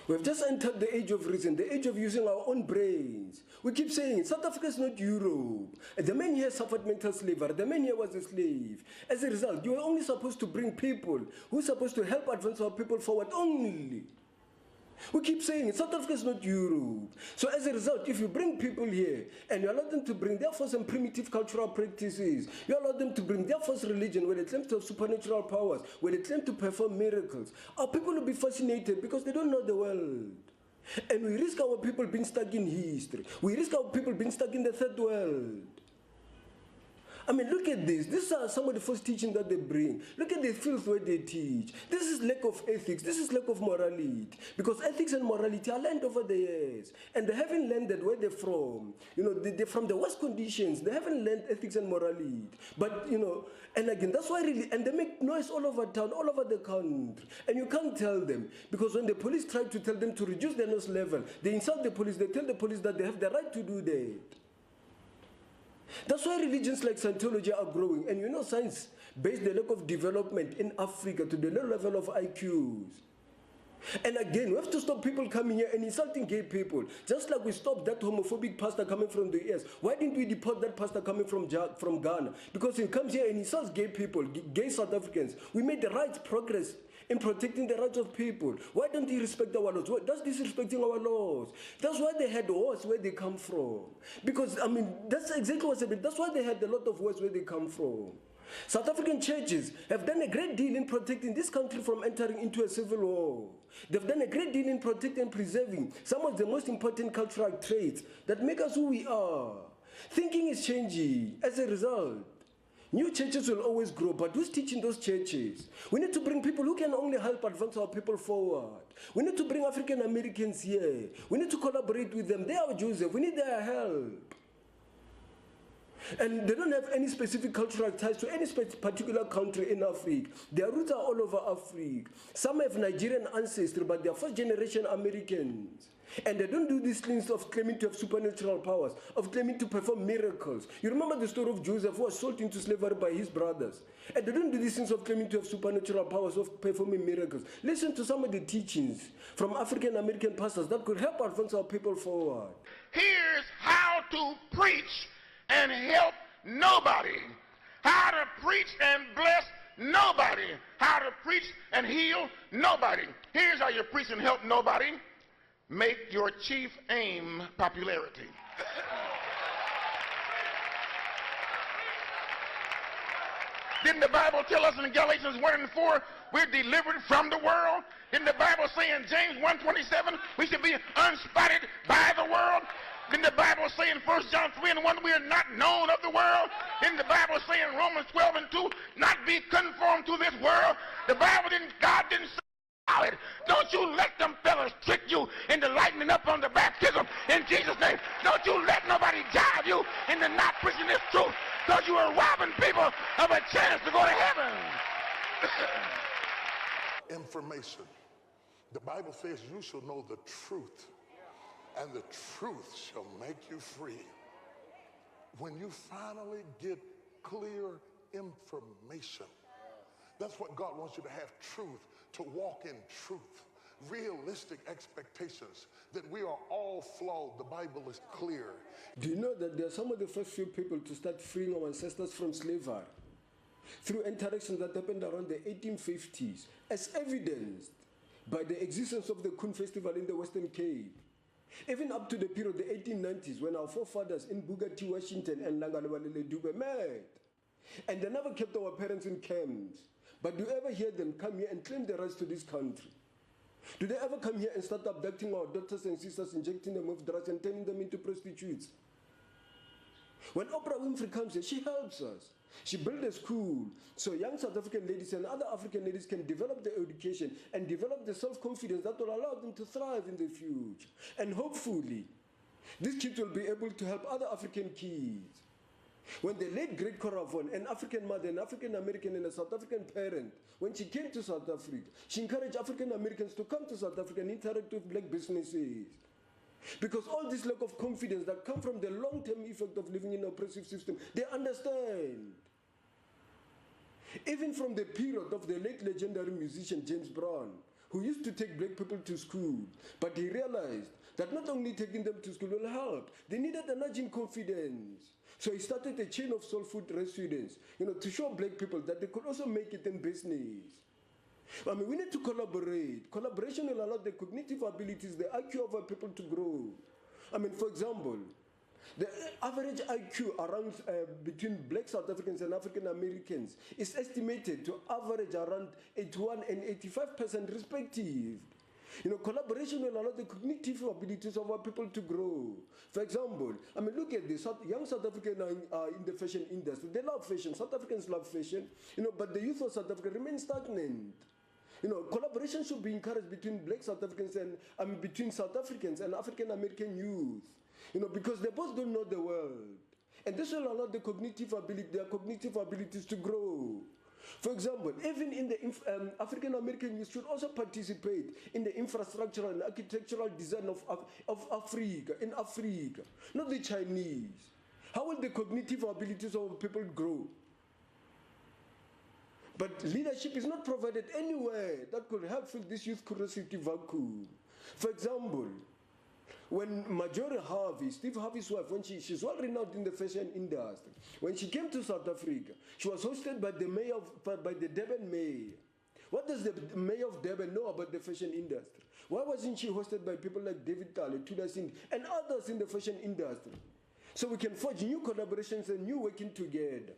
We've just entered the age of reason, the age of using our own brains. We keep saying, South Africa is not Europe. The man here suffered mental slavery. The man here was a slave. As a result, you are only supposed to bring people who are supposed to help advance our people forward only. We keep saying South Africa is not Europe. So as a result, if you bring people here and you allow them to bring their first and primitive cultural practices, you allow them to bring their first religion where they claim to have supernatural powers, where they claim to perform miracles, our people will be fascinated because they don't know the world. And we risk our people being stuck in history. We risk our people being stuck in the third world. I mean, look at this. These are some of the first teachings that they bring. Look at the filth where they teach. This is lack of ethics. This is lack of morality. Because ethics and morality are learned over the years. And they haven't learned that where they're from. You know, they're from the worst conditions. They haven't learned ethics and morality. But, you know, and again, that's why really, and they make noise all over town, all over the country. And you can't tell them. Because when the police try to tell them to reduce their noise level, they insult the police. They tell the police that they have the right to do that. That's why religions like Scientology are growing. And you know, science based the lack of development in Africa to the low level of IQs. And again, we have to stop people coming here and insulting gay people. Just like we stopped that homophobic pastor coming from the US. Why didn't we deport that pastor coming from Ghana? Because he comes here and insults gay people, gay South Africans. We made the right progress in protecting the rights of people. Why don't he respect our laws? That's disrespecting our laws. That's why they had wars where they come from. Because, I mean, that's exactly what's happening. That's why they had a lot of wars where they come from. South African churches have done a great deal in protecting this country from entering into a civil war. They've done a great deal in protecting and preserving some of the most important cultural traits that make us who we are. Thinking is changing as a result. New churches will always grow, but who's teaching those churches? We need to bring people who can only help advance our people forward. We need to bring African Americans here. We need to collaborate with them. They are Joseph. We need their help. And they don't have any specific cultural ties to any particular country in Africa. Their roots are all over Africa. Some have Nigerian ancestry, but they are first-generation Americans. And they don't do these things of claiming to have supernatural powers, of claiming to perform miracles. You remember the story of Joseph who was sold into slavery by his brothers. And they don't do these things of claiming to have supernatural powers, of performing miracles. Listen to some of the teachings from African American pastors that could help advance our people forward. Here's how to preach and help nobody. How to preach and bless nobody. How to preach and heal nobody. Here's how you preach and help nobody. Make your chief aim popularity. Didn't the Bible tell us in Galatians 1 and 4, we're delivered from the world? Didn't the Bible say in James 1:27, we should be unspotted by the world? Didn't the Bible say in 1 John 3 and 1, we are not known of the world? Didn't the Bible say in Romans 12 and 2, not be conformed to this world? God didn't say it. Don't you let them fellas trick you into lightening up on the baptism in Jesus' name. Don't you let nobody jive you into not preaching this truth, because you are robbing people of a chance to go to heaven. Information. The Bible says you shall know the truth, and the truth shall make you free. When you finally get clear information, that's what God wants you to have: truth, to walk in truth, realistic expectations, that we are all flawed. The Bible is clear. Do you know that there are some of the first few people to start freeing our ancestors from slavery through interactions that happened around the 1850s, as evidenced by the existence of the Coon Festival in the Western Cape, even up to the period of the 1890s, when our forefathers in Booker T. Washington and Langalewalele Dube met. And they never kept our parents in camps. But do you ever hear them come here and claim the rights to this country? Do they ever come here and start abducting our daughters and sisters, injecting them with drugs and turning them into prostitutes? When Oprah Winfrey comes here, she helps us. She built a school so young South African ladies and other African ladies can develop their education and develop the self-confidence that will allow them to thrive in the future. And hopefully, these kids will be able to help other African kids. When the late great Cora Vaughan, an African mother, an African American and a South African parent, when she came to South Africa, she encouraged African Americans to come to South Africa and interact with black businesses. Because all this lack of confidence that come from the long-term effect of living in an oppressive system, they understand. Even from the period of the late legendary musician James Brown, who used to take black people to school, but he realized that not only taking them to school will help, they needed a nudge in confidence. So he started a chain of soul food restaurants, to show black people that they could also make it in business. I mean, we need to collaborate. Collaboration will allow the cognitive abilities, the IQ of our people to grow. I mean, for example, the average IQ around between black South Africans and African Americans is estimated to average around 81 and 85% respective. Collaboration will allow the cognitive abilities of our people to grow. For example, I mean, look at this. Young South Africans are in the fashion industry. They love fashion. South Africans love fashion, but the youth of South Africa remains stagnant. Collaboration should be encouraged between black South Africans and between South Africans and African American youth. Because they both don't know the world. And this will allow their cognitive abilities to grow. For example, even in the African American youth should also participate in the infrastructural and architectural design of Africa, in Africa, not the Chinese. How will the cognitive abilities of people grow? But leadership is not provided anywhere that could help fill this youth curiosity vacuum. For example, when Marjorie Harvey, Steve Harvey's wife, when she's well renowned in the fashion industry, when she came to South Africa, she was hosted by the Durban mayor. What does the mayor of Durban know about the fashion industry? Why wasn't she hosted by people like David Tale, Tula Singh, and others in the fashion industry? So we can forge new collaborations and new working together.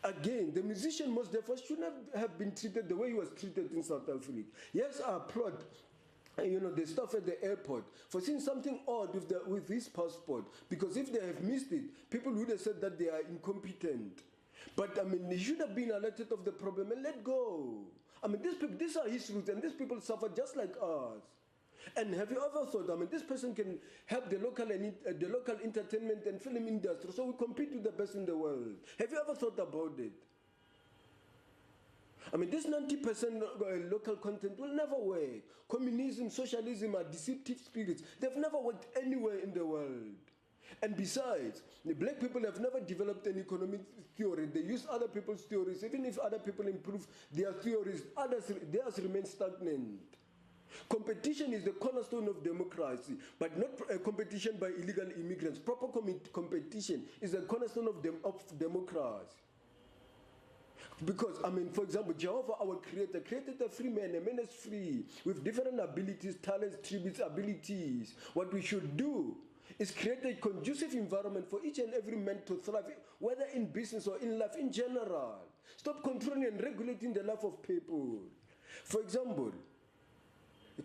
Again, the musician most therefore should not have been treated the way he was treated in South Africa. Yes, I applaud the staff at the airport for seeing something odd with his passport, because if they have missed it, people would have said that they are incompetent. But I mean, he should have been alerted of the problem and let go. I mean, these are his roots, and these people suffer just like us. And have you ever thought, I mean, this person can help the local entertainment and film industry, so we compete with the best in the world. Have you ever thought about it? I mean, this 90% local content will never work. Communism, socialism are deceptive spirits. They've never worked anywhere in the world. And besides, the black people have never developed an economic theory. They use other people's theories. Even if other people improve their theories, theirs remain stagnant. Competition is the cornerstone of democracy, but not competition by illegal immigrants. Proper competition is the cornerstone of democracy. Because, I mean, for example, Jehovah, our Creator, created a free man. A man is free with different abilities, talents, tributes, abilities. What we should do is create a conducive environment for each and every man to thrive, whether in business or in life in general. Stop controlling and regulating the life of people. For example,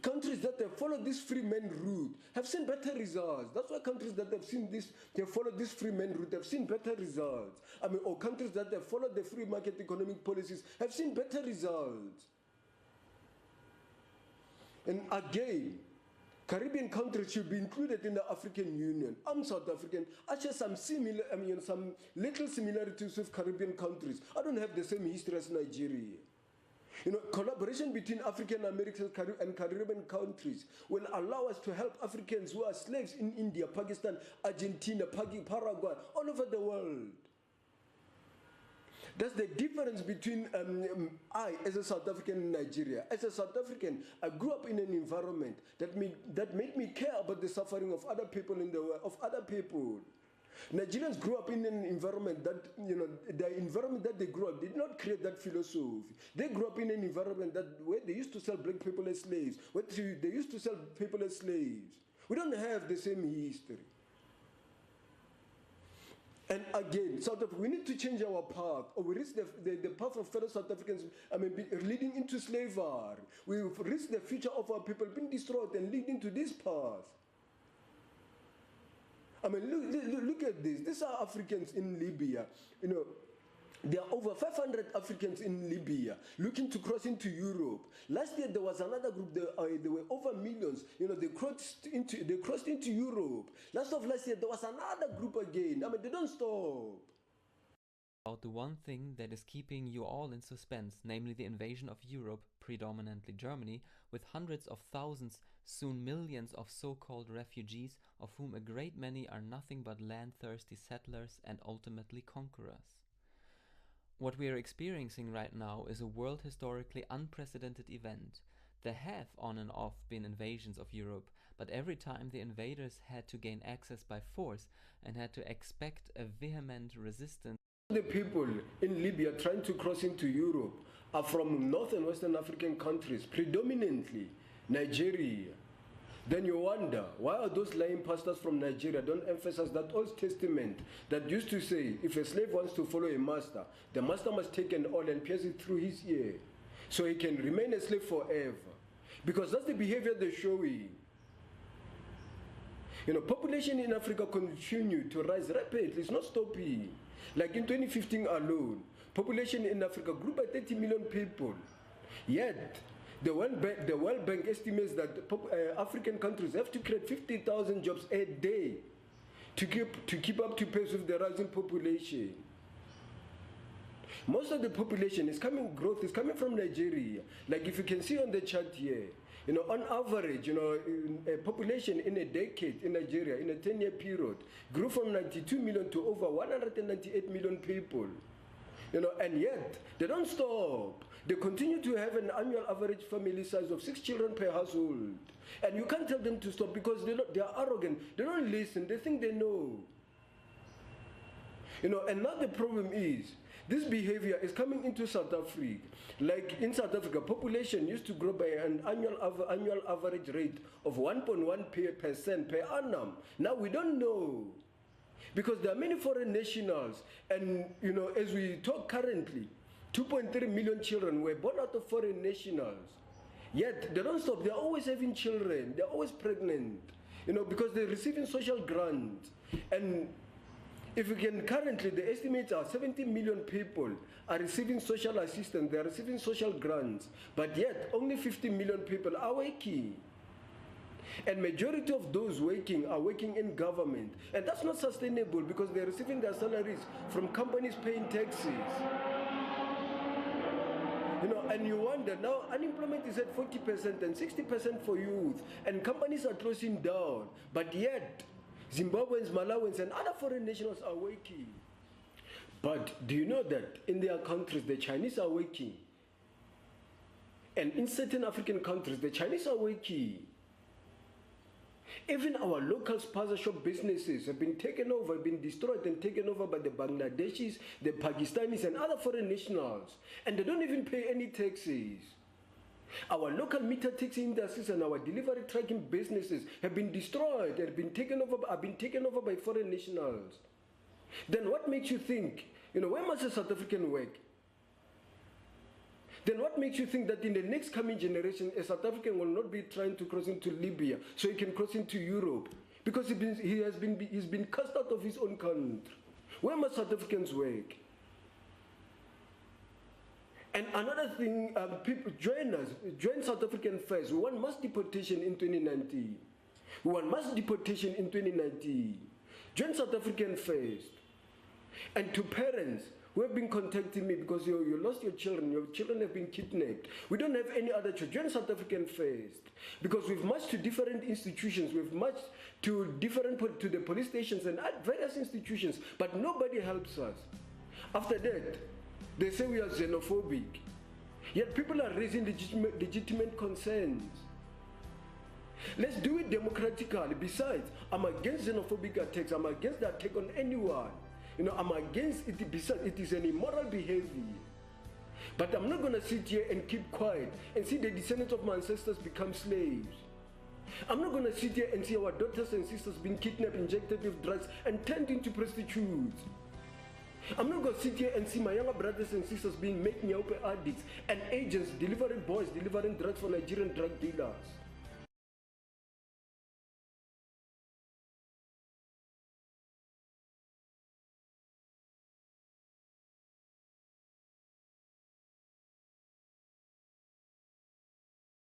countries that have followed this free man route have seen better results. That's why countries that have followed this free man route have seen better results. I mean, or countries that have followed the free market economic policies have seen better results. And again, Caribbean countries should be included in the African Union. I'm South African. I share some little similarities with Caribbean countries. I don't have the same history as Nigeria. Collaboration between African Americans and Caribbean countries will allow us to help Africans who are slaves in India, Pakistan, Argentina, Paraguay, all over the world. That's the difference between I, as a South African in Nigeria. As a South African, I grew up in an environment that made me care about the suffering of other people in the world, of other people. Nigerians grew up in an environment that, the environment that they grew up did not create that philosophy. They grew up in an environment where they used to sell black people as slaves, where they used to sell people as slaves. We don't have the same history. And again, South Africa, we need to change our path, or we risk the path of fellow South Africans, leading into slavery. We risk the future of our people being destroyed and leading to this path. I mean, look at this. These are Africans in Libya. There are over 500 Africans in Libya looking to cross into Europe. Last year there was another group. There were over millions. They crossed into Europe. Last year there was another group again. I mean, they don't stop. About the one thing that is keeping you all in suspense, namely the invasion of Europe, predominantly Germany, with hundreds of thousands, soon millions of so-called refugees, of whom a great many are nothing but land-thirsty settlers and ultimately conquerors. What we are experiencing right now is a world historically unprecedented event. There have on and off been invasions of Europe, but every time the invaders had to gain access by force and had to expect a vehement resistance. The people in Libya trying to cross into Europe are from North and Western African countries, predominantly Nigeria. Then you wonder, why are those lying pastors from Nigeria don't emphasize that Old Testament that used to say, if a slave wants to follow a master, the master must take an awl and pierce it through his ear, so he can remain a slave forever. Because that's the behavior they're showing. You know, population in Africa continue to rise rapidly, it's not stopping. Like in 2015 alone, population in Africa grew by 30 million people. Yet, the World Bank estimates that African countries have to create 50,000 jobs a day to keep up to pace with the rising population. Most of the population growth is coming from Nigeria. Like if you can see on the chart here, you know, on average, you know, a population in a decade in Nigeria, in a 10-year period, grew from 92 million to over 198 million people. You know, and yet, they don't stop. They continue to have an annual average family size of 6 children per household. And you can't tell them to stop because they are arrogant. They don't listen. They think they know. You know, and now the problem is, this behavior is coming into South Africa. Like in South Africa, population used to grow by an annual average rate of 1.1% per annum. Now we don't know. Because there are many foreign nationals, and you know, as we talk currently, 2.3 million children were born out of foreign nationals. Yet they don't stop. They're always having children. They're always pregnant. You know, because they're receiving social grants. And if you can currently, the estimates are 70 million people are receiving social assistance. They're receiving social grants. But yet only 50 million people are working. And majority of those working are working in government. And that's not sustainable because they're receiving their salaries from companies paying taxes. You know, and you wonder, now unemployment is at 40% and 60% for youth. And companies are closing down. But yet, Zimbabweans, Malawians, and other foreign nationals are working. But do you know that in their countries, the Chinese are working? And in certain African countries, the Chinese are working. Even our local spaza shop businesses have been taken over, been destroyed and taken over by the Bangladeshis, the Pakistanis and other foreign nationals. And they don't even pay any taxes. Our local meter taxi industries and our delivery tracking businesses have been destroyed and been taken over by foreign nationals. Then what makes you think, you know, where must a South African work? Then what makes you think that in the next coming generation, a South African will not be trying to cross into Libya so he can cross into Europe? Because he's been cast out of his own country. Where must South Africans work? And another thing, people join South African first. We want mass deportation in 2019. We want mass deportation in 2019. Join South African first. And to parents who have been contacting me because you lost your children have been kidnapped. We don't have any other choice. Join South African first. Because we've marched to different institutions, we've marched to the police stations and various institutions, but nobody helps us. After that, they say we are xenophobic. Yet people are raising legitimate concerns. Let's do it democratically. Besides, I'm against xenophobic attacks. I'm against the attack on anyone. You know, I'm against it. Besides, it is an immoral behavior. But I'm not going to sit here and keep quiet and see the descendants of my ancestors become slaves. I'm not going to sit here and see our daughters and sisters being kidnapped, injected with drugs, and turned into prostitutes. I'm not going to sit here and see my younger brothers and sisters being made nyaope addicts and agents delivering drugs for Nigerian drug dealers.